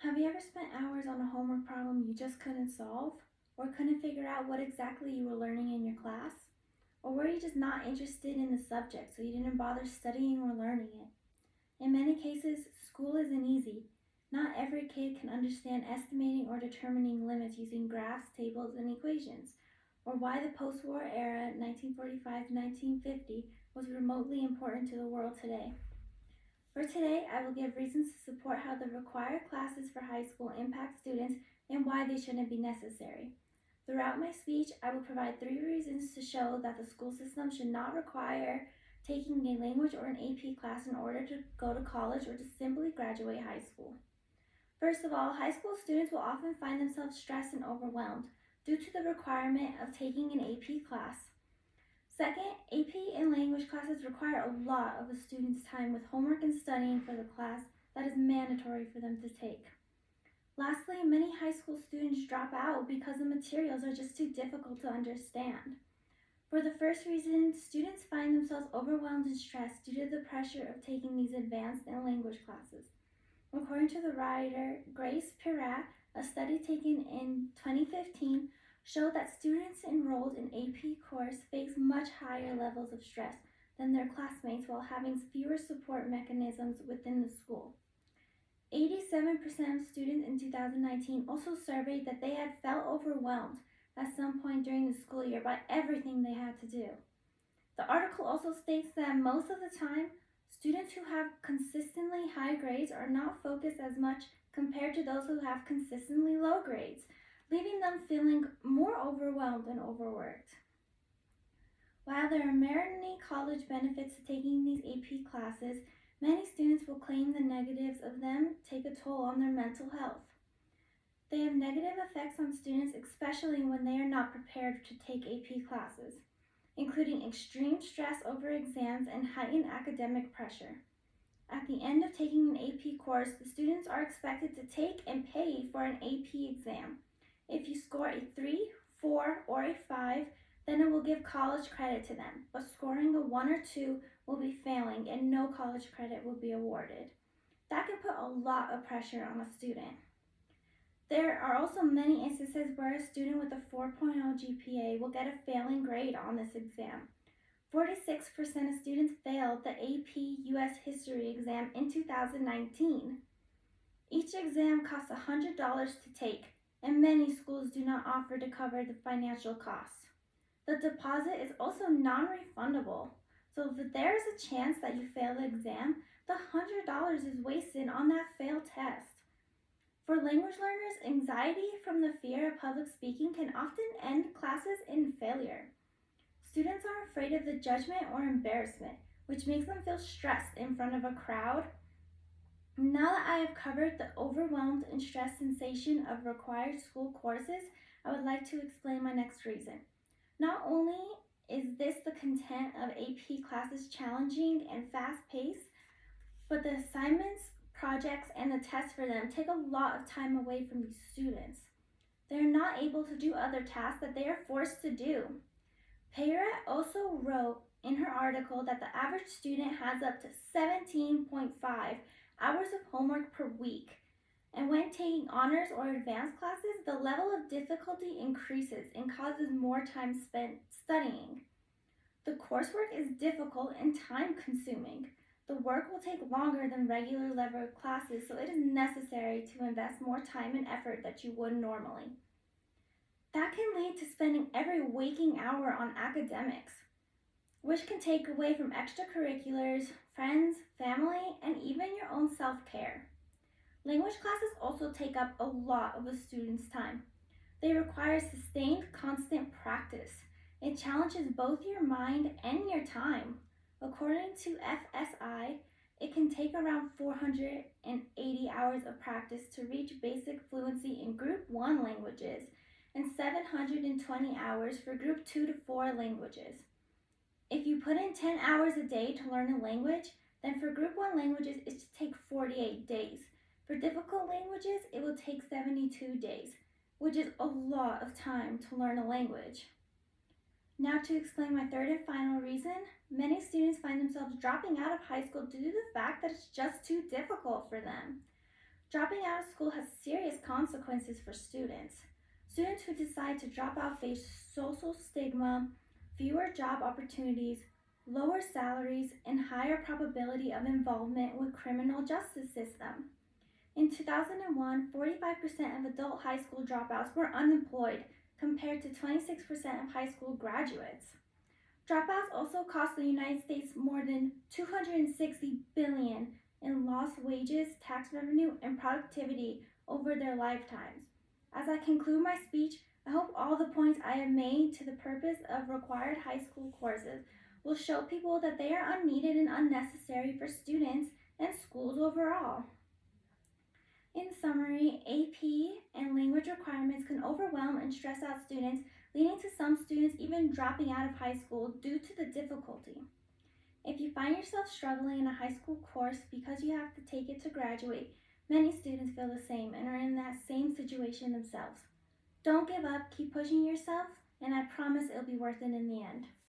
Have you ever spent hours on a homework problem you just couldn't solve? Or couldn't figure out what exactly you were learning in your class? Or were you just not interested in the subject so you didn't bother studying or learning it? In many cases, school isn't easy. Not every kid can understand estimating or determining limits using graphs, tables, and equations, or why the post war era, 1945 to 1950, was remotely important to the world today. For today, I will give reasons to support how the required classes for high school impact students and why they shouldn't be necessary. Throughout my speech, I will provide 3 reasons to show that the school system should not require taking a language or an AP class in order to go to college or to simply graduate high school. First of all, high school students will often find themselves stressed and overwhelmed due to the requirement of taking an AP class. Second, AP and language classes require a lot of a student's time with homework and studying for the class that is mandatory for them to take. Lastly, many high school students drop out because the materials are just too difficult to understand. For the first reason, students find themselves overwhelmed and stressed due to the pressure of taking these advanced and language classes. According to the writer Grace Piratt, a study taken in 2015 showed that students enrolled in AP course face much higher levels of stress than their classmates while having fewer support mechanisms within the school. 87% of students in 2019 also surveyed that they had felt overwhelmed at some point during the school year by everything they had to do. The article also states that most of the time, students who have consistently high grades are not focused as much compared to those who have consistently low grades, leaving them feeling more overwhelmed and overworked. While there are many college benefits to taking these AP classes, many students will claim the negatives of them take a toll on their mental health. They have negative effects on students, especially when they are not prepared to take AP classes, including extreme stress over exams and heightened academic pressure. At the end of taking an AP course, the students are expected to take and pay for an AP exam. If you score a 3, 4, or a 5, then it will give college credit to them, but scoring a 1 or 2 will be failing and no college credit will be awarded. That can put a lot of pressure on a student. There are also many instances where a student with a 4.0 GPA will get a failing grade on this exam. 46% of students failed the AP US History exam in 2019. Each exam costs $100 to take, and many schools do not offer to cover the financial costs. The deposit is also non-refundable, so if there is a chance that you fail the exam, the $100 is wasted on that failed test. For language learners, anxiety from the fear of public speaking can often end classes in failure. Students are afraid of the judgment or embarrassment, which makes them feel stressed in front of a crowd. Now that I have covered the overwhelmed and stressed sensation of required school courses, I would like to explain my next reason. Not only is this the content of AP classes challenging and fast-paced, but the assignments, projects, and the tests for them take a lot of time away from these students. They are not able to do other tasks that they are forced to do. Piratt also wrote in her article that the average student has up to 17.5 hours of homework per week. And when taking honors or advanced classes, the level of difficulty increases and causes more time spent studying. The coursework is difficult and time consuming. The work will take longer than regular level classes, so it is necessary to invest more time and effort that you would normally. That can lead to spending every waking hour on academics, which can take away from extracurriculars, friends, family, and even your own self-care. Language classes also take up a lot of a student's time. They require sustained, constant practice. It challenges both your mind and your time. According to FSI, it can take around 480 hours of practice to reach basic fluency in Group 1 languages and 720 hours for Group 2 to 4 languages. If you put in 10 hours a day to learn a language, then for Group 1 languages, it should take 48 days. For difficult languages, it will take 72 days, which is a lot of time to learn a language. Now to explain my third and final reason, many students find themselves dropping out of high school due to the fact that it's just too difficult for them. Dropping out of school has serious consequences for students. Students who decide to drop out face social stigma, fewer job opportunities, lower salaries, and higher probability of involvement with criminal justice system. In 2001, 45% of adult high school dropouts were unemployed compared to 26% of high school graduates. Dropouts also cost the United States more than $260 billion in lost wages, tax revenue, and productivity over their lifetimes. As I conclude my speech, I hope all the points I have made to the purpose of required high school courses will show people that they are unneeded and unnecessary for students and schools overall. In summary, AP and language requirements can overwhelm and stress out students, leading to some students even dropping out of high school due to the difficulty. If you find yourself struggling in a high school course because you have to take it to graduate, many students feel the same and are in that same situation themselves. Don't give up, keep pushing yourself, and I promise it'll be worth it in the end.